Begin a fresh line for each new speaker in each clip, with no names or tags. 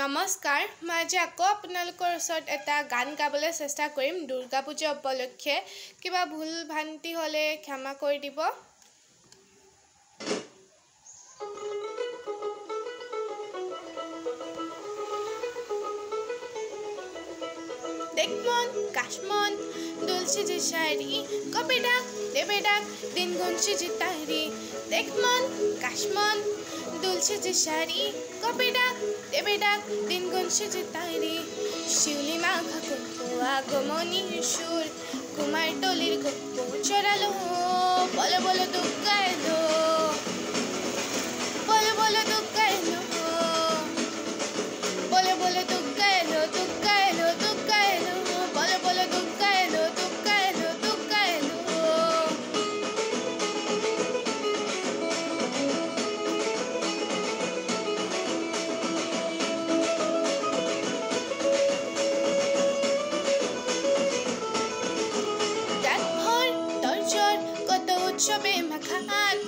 নমস্কাৰ মই আজি আকৌ আপোনালোকৰ ওচৰত এটা গান গাবলৈ চেষ্টা কৰিম দুৰ্গা পূজা উপলক্ষে কিবা ভুল ভ্ৰান্তি হ'লে ক্ষমা কৰি দিব দেখমন কাশমন দুলছে যে শাড়ি কবে ডাক দেবে ডাক দিন গুনছে যে তারি দেখমন কাশমন দুলছে যে শাড়ি কবে ডাক দেবে ডাক দিন গুনছে যে তারি শিউলি মাখা কুম্ভ আগমনীর সুর কুমার টলির গপ্প চড়ালো বলো বলো দুর্গা এলো বলো বলো দুর্গা এলো বলো বলো দুর্গা এলো দুর্গা এলো দুর্গা এলো বলো বলো দুর্গা এলো দুর্গা এলো দুর্গা এলো উৎসবে মাখা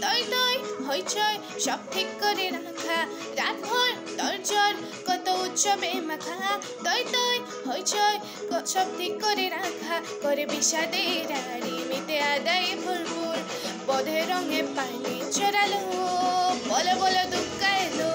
তৈ তৈ হইচই সব ঠিক করে রাখা রাত ভর তরজর কত উৎসবে মাখা তৈ তৈ হইচই সব ঠিক করে রাখা করে বিষাদের আড়ি মিতে আদায় ভরপুর বধে রঙে পানি ছড়ালো বলো বলো দুর্গা এলো